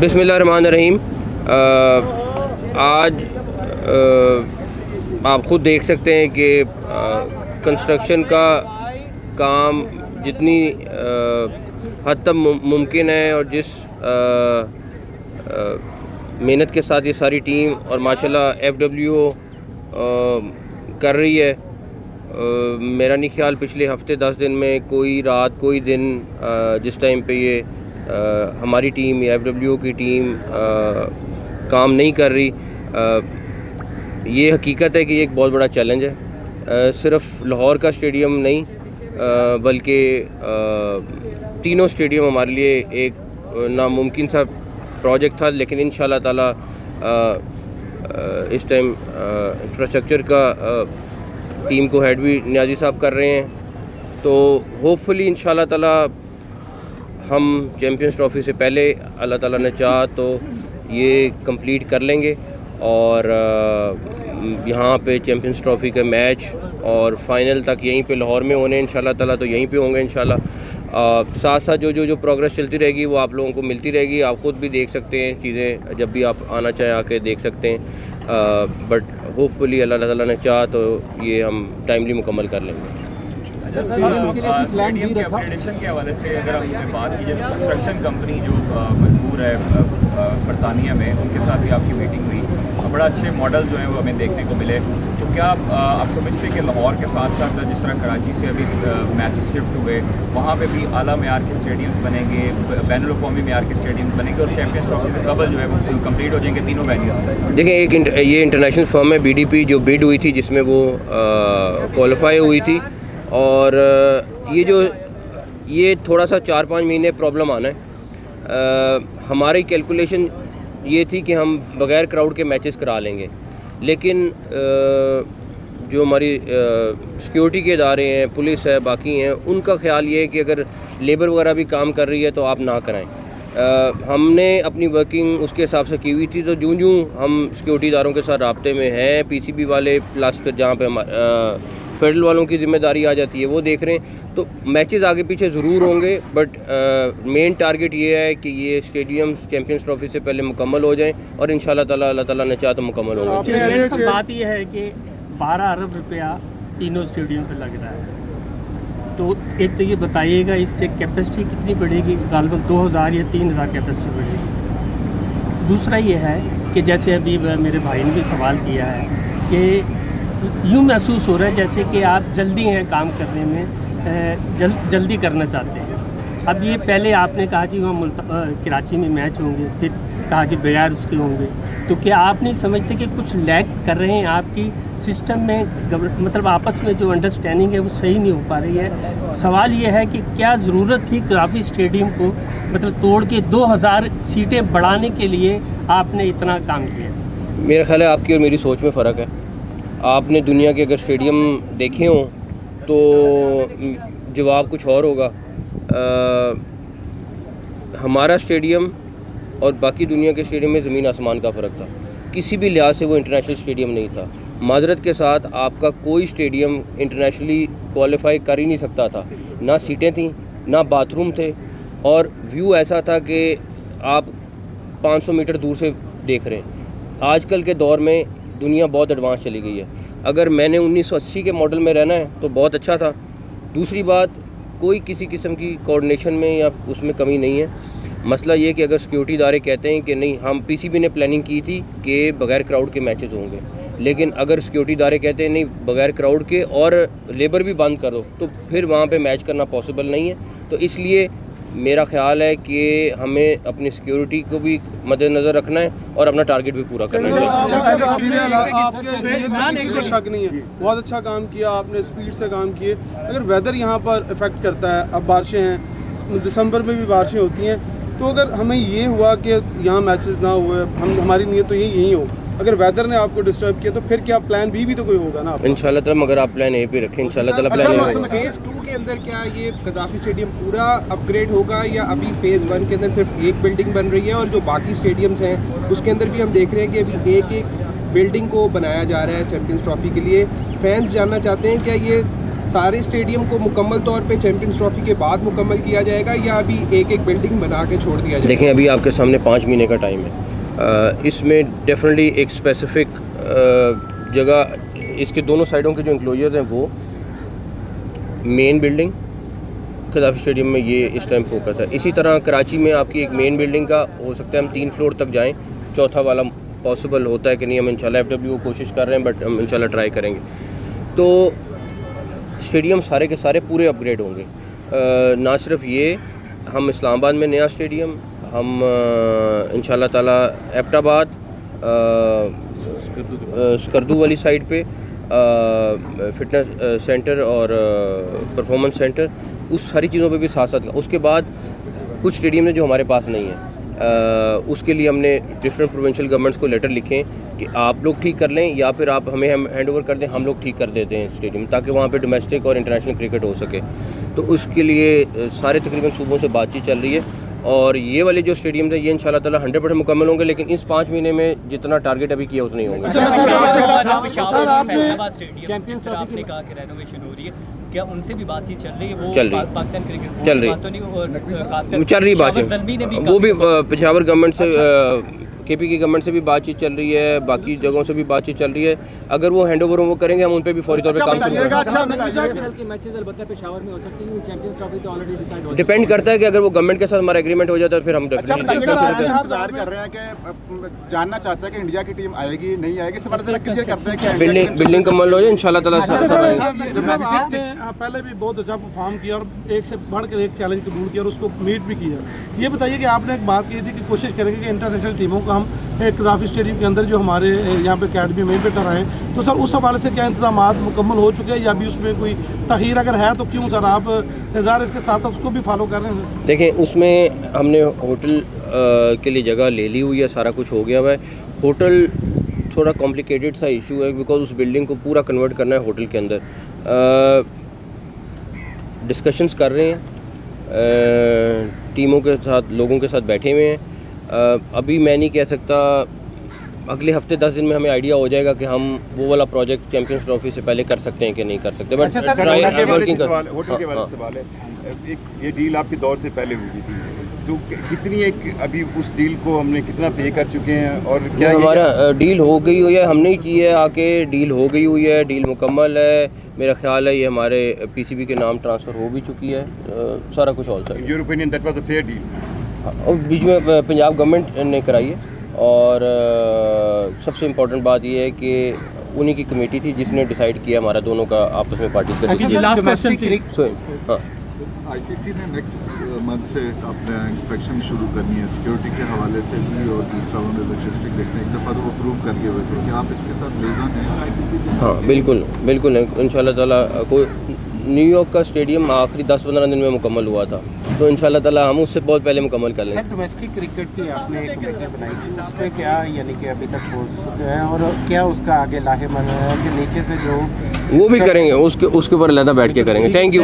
बिस्मिल्लाहिर्रहमानिर्रहीम। आज आप ख़ुद देख सकते हैं कि कंस्ट्रक्शन का काम जितनी हद तक मुमकिन है और जिस मेहनत के साथ ये सारी टीम और माशाल्लाह FWO कर रही है। मेरा नहीं ख्याल पिछले हफ्ते 10 दिन में कोई रात कोई दिन जिस टाइम पे ये हमारी टीम या FWO की टीम काम नहीं कर रही। ये हकीकत है कि ये एक बहुत बड़ा चैलेंज है। सिर्फ लाहौर का स्टेडियम नहीं बल्कि तीनों स्टेडियम हमारे लिए एक नामुमकिन सा प्रोजेक्ट था, लेकिन इंशाल्लाह ताला इस टाइम इंफ्रास्ट्रक्चर का टीम को हेड भी नियाजी साहब कर रहे हैं, तो होपफुली इंशाल्लाह ताला हम चैम्पियंस ट्रॉफ़ी से पहले अल्लाह ताला ने चाहा तो ये कंप्लीट कर लेंगे और यहाँ पे चैम्पियंस ट्रॉफ़ी के मैच और फाइनल तक यहीं पे लाहौर में होने इंशाल्लाह ताला, तो यहीं पे होंगे इंशाल्लाह। साथ साथ जो प्रोग्रेस चलती रहेगी वो आप लोगों को मिलती रहेगी। आप ख़ुद भी देख सकते हैं चीज़ें, जब भी आप आना चाहें आके देख सकते हैं। बट होपफुली अल्लाह ताला ने चाहा तो ये हम टाइमली मुकम्मल कर लेंगे। स्टेडियम के अपग्रेडेशन के हवाले से अगर हमने बात की जाए, कंस्ट्रक्शन कंपनी जो मजबूर है बरतानिया में, उनके साथ भी आपकी मीटिंग हुई, बड़ा अच्छे मॉडल जो हैं वो हमें देखने को मिले। तो क्या आप समझते हैं कि लाहौर के साथ साथ जिस तरह कराची से अभी मैच शिफ्ट हुए, वहाँ पे भी आला मेयार के स्टेडियम्स बनेंगे, बैनुल-अक़वामी मेयार के स्टेडियम्स बनेंगे और चैम्पियंस ट्रॉफी से कबल जो है वो कंप्लीट हो जाएंगे तीनों वेन्यूज़? देखिए, ये इंटरनेशनल फर्म है BDP जो बिड हुई थी, जिसमें वो क्वालिफाई हुई थी, और ये थोड़ा सा 4-5 महीने प्रॉब्लम आना है। हमारी कैलकुलेशन ये थी कि हम बग़ैर क्राउड के मैचेस करा लेंगे, लेकिन जो हमारी सिक्योरिटी के इदारे हैं, पुलिस है, बाकी हैं, उनका ख्याल ये है कि अगर लेबर वगैरह भी काम कर रही है तो आप ना कराएं। हमने अपनी वर्किंग उसके हिसाब से की हुई थी, तो जूँ हम सिक्योरिटी इदारों के साथ राब्ते में हैं, PCB वाले प्लस फिर जहाँ पे फेडरल वालों की ज़िम्मेदारी आ जाती है वो देख रहे हैं। तो मैचेस आगे पीछे ज़रूर होंगे, बट मेन टारगेट ये है कि ये स्टेडियम चैम्पियंस ट्रॉफ़ी से पहले मुकम्मल हो जाएं और इंशाल्लाह ताला अल्लाह ताला ने चाहा तो मुकम्मल होंगे। बात यह है कि 12 अरब रुपया तीनों स्टेडियम पे लग रहा है, तो एक तो ये बताइएगा इससे कैपेसिटी कितनी बढ़ेगी? गालबन 2000 या 3000 कैपेसिटी बढ़ेगी। दूसरा ये है कि जैसे अभी मेरे भाई ने भी सवाल किया है कि यूँ महसूस हो रहा है जैसे कि आप जल्दी हैं काम करने में, जल्दी करना चाहते हैं। अब ये पहले आपने कहा कि वहाँ कराची में मैच होंगे, फिर कहा कि बगैर उसके होंगे, तो क्या आप नहीं समझते कि कुछ लैग कर रहे हैं आपकी सिस्टम में? मतलब आपस में जो अंडरस्टैंडिंग है वो सही नहीं हो पा रही है। सवाल ये है कि क्या ज़रूरत थी काफ़ी स्टेडियम को मतलब तोड़ के 2000 सीटें बढ़ाने के लिए आपने इतना काम किया? मेरा ख्याल है आपकी और मेरी सोच में फ़र्क है। आपने दुनिया के अगर स्टेडियम देखे हों तो जवाब कुछ और होगा। हमारा स्टेडियम और बाकी दुनिया के स्टेडियम में ज़मीन आसमान का फ़र्क था। किसी भी लिहाज से वो इंटरनेशनल स्टेडियम नहीं था। माजरत के साथ आपका कोई स्टेडियम इंटरनेशनली क्वालिफाई कर ही नहीं सकता था। ना सीटें थीं, ना बाथरूम थे, और व्यू ऐसा था कि आप 500 मीटर दूर से देख रहे हैं। आजकल के दौर में दुनिया बहुत एडवांस चली गई है। अगर मैंने 1980 के मॉडल में रहना है तो बहुत अच्छा था। दूसरी बात, कोई किसी किस्म की कोऑर्डिनेशन में या उसमें कमी नहीं है। मसला ये कि अगर सिक्योरिटी इदारे कहते हैं कि नहीं, हम PCB ने प्लानिंग की थी कि बग़ैर क्राउड के मैचेस होंगे, लेकिन अगर सिक्योरिटी इदारे कहते हैं नहीं बग़ैर क्राउड के और लेबर भी बंद कर दो, तो फिर वहाँ पे मैच करना पॉसिबल नहीं है। तो इसलिए मेरा ख्याल है कि हमें अपनी सिक्योरिटी को भी मद्देनज़र रखना है और अपना टारगेट भी पूरा करना है। आपके शक नहीं है, बहुत अच्छा काम किया आपने, स्पीड से काम किए। अगर वेदर यहाँ पर इफ़ेक्ट करता है, अब बारिशें हैं, दिसंबर में भी बारिशें होती हैं, तो अगर हमें ये हुआ कि यहाँ मैचेस ना हुए, हमारी नीयत तो यही हो, अगर वेदर ने आपको डिस्टर्ब किया तो फिर क्या प्लान बी भी तो कोई होगा ना इंशाल्लाह ताला। मगर आप प्लान ए पे रखें, इंशाल्लाह ताला प्लान ए पे। फेज़ 2 के अंदर क्या ये कज़ाफ़ी स्टेडियम पूरा अपग्रेड होगा, या अभी फेज़ 1 के अंदर सिर्फ एक बिल्डिंग बन रही है और जो बाकी स्टेडियम्स हैं उसके अंदर भी हम देख रहे हैं कि अभी एक बिल्डिंग को बनाया जा रहा है चैम्पियंस ट्रॉफी के लिए? फैंस जानना चाहते हैं क्या ये सारे स्टेडियम को मुकम्मल तौर पे चैंपियंस ट्रॉफी के बाद मुकम्मल किया जाएगा या अभी एक एक बिल्डिंग बना के छोड़ दिया जाएगा? देखें, अभी आपके सामने 5 महीने का टाइम है। इसमें डेफिनेटली एक स्पेसिफिक जगह, इसके दोनों साइडों के जो इंक्लोजर हैं वो मेन बिल्डिंग कदाफी स्टेडियम में ये इस टाइम फोकस है। इसी तरह कराची में आपकी एक मेन बिल्डिंग का हो सकता है हम 3 फ्लोर तक जाएं, चौथा वाला पॉसिबल होता है कि नहीं, हम इंशाल्लाह FW कोशिश कर रहे हैं, बट हम इंशाल्लाह ट्राई करेंगे। तो स्टेडियम सारे के सारे पूरे अपग्रेड होंगे। ना सिर्फ ये, हम इस्लामाबाद में नया स्टेडियम, हम इंशाल्लाह ताला एबटाबाद, स्कर्दू वाली साइड पे फिटनेस सेंटर और परफॉर्मेंस सेंटर, उस सारी चीज़ों पे भी साथ साथ। उसके बाद कुछ स्टेडियम है जो हमारे पास नहीं है, उसके लिए हमने डिफरेंट प्रोविंशियल गवर्नमेंट्स को लेटर लिखे कि आप लोग ठीक कर लें या फिर आप हमें हम हैंड ओवर कर दें, हम लोग ठीक कर देते हैं स्टेडियम, ताकि वहाँ पे डोमेस्टिक और इंटरनेशनल क्रिकेट हो सके। तो उसके लिए सारे तकरीबन सूबों से बातचीत चल रही है और ये वाले जो स्टेडियम थे ये इंशाल्लाह ताला 100% मुकम्मल होंगे, लेकिन इस 5 महीने में जितना टारगेट अभी किया उतना ही होंगे। सर आपने चैंपियंस ट्रॉफी आपने कहा कि रेनोवेशन हो रही है, क्या उनसे भी बातचीत चल रही है? वो चल रही है। पाकिस्तान क्रिकेट बोर्ड चल रही बात तो नहीं, और खासकर चल रही बात शाबाश ज़ल्मी ने भी है, वो भी काफ़ी- पेशावर गवर्नमेंट से KP की गवर्नमेंट से भी बातचीत चल रही है, बाकी जगहों से भी बातचीत चल रही है। अगर वो हैंड ओवर वो करेंगे हम उन पे भी फौरी तौर पे काम शुरू करेंगे। डिपेंड करता है कि अगर वो गवर्नमेंट के साथ हमारा एग्रीमेंट हो जाता है फिर हम डेफिनेटली इंतजार कर रहे हैं कि जानना चाहते हैं कि इंडिया की टीम आएगी नहीं आएगी, इस बारे में क्लियर करते हैं कि बिल्डिंग कमल हो जाए इंशाल्लाह ताला। आपने पहले भी बहुत अच्छा परफॉर्म किया और एक से बढ़कर एक चैलेंज कबूल किया और उसको मीट भी किया। ये बताइए कि आपने एक बात की थी कि कोशिश करेंगे कि इंटरनेशनल टीमों को हम कदाफी स्टेडियम के अंदर जो हमारे यहाँ पे अकेडमी में पे कराएं, तो सर उस हवाले से क्या इंतजाम मुकम्मल हो चुके हैं या अभी उसमें कोई तगीर अगर है तो क्यों सर आप इंतजार इसके साथ साथ उसको भी फॉलो कर रहे हैं? देखें, उसमें हमने होटल के लिए जगह ले ली हुई है, सारा कुछ हो गया हुआ है। होटल थोड़ा कॉम्प्लिकेटेड सा इशू है बिकॉज उस बिल्डिंग को पूरा कन्वर्ट करना है होटल के अंदर। डिस्कशंस कर रहे हैं, टीमों के साथ, लोगों के साथ बैठे हुए हैं। अभी मैं नहीं कह सकता, अगले हफ्ते 10 दिन में हमें आइडिया हो जाएगा कि हम वो वाला प्रोजेक्ट चैंपियंस ट्रॉफी से पहले कर सकते हैं कि नहीं कर सकते। बट वर्किंग होटल के वाले सवाल है, एक ये डील आपके दौर से पहले हुई थी, तो कितनी एक अभी उस डील को हमने कितना पे कर चुके हैं और क्या हमारा डील हो गई हुई है, हमने ही की है आके, डील हो गई हुई है, डील मुकम्मल है। मेरा ख्याल है ये हमारे PCB के नाम ट्रांसफ़र हो भी चुकी है, सारा कुछ all sir. Your opinion that was a fair deal? और बीच में पंजाब गवर्नमेंट ने कराई है और सबसे इम्पोर्टेंट बात ये है कि उन्हीं की कमेटी थी जिसने डिसाइड किया हमारा दोनों का आपस में पार्टिसिपेट। हाँ, ICC ने नेक्स्ट मंथ से अपना इंस्पेक्शन शुरू करनी है सिक्योरिटी के हवाले से भी और दूसरा उन्होंने लॉजिस्टिक देखने, एक दफ़ा तो वो प्रूव कर गए हुए थे कि आप इसके साथ लेज़न हैं ICC के साथ? हाँ बिल्कुल बिल्कुल है, इंशाल्लाह ताला। कोई न्यूयॉर्क का स्टेडियम आखिरी 10-15 दिन में मुकम्मल हुआ था, तो इंशाल्लाह ताला हम उससे बहुत पहले मुकम्मल कर लेंगे। सर डोमेस्टिक क्रिकेट की आपने एक कमेटी बनाई थी, उसमें क्या यानी कि अभी तक हो चुका है और क्या उसका आगे लाहेमन है कि नीचे से जो वो भी करेंगे, उसके ऊपर अलहदा बैठ के करेंगे। Thank you.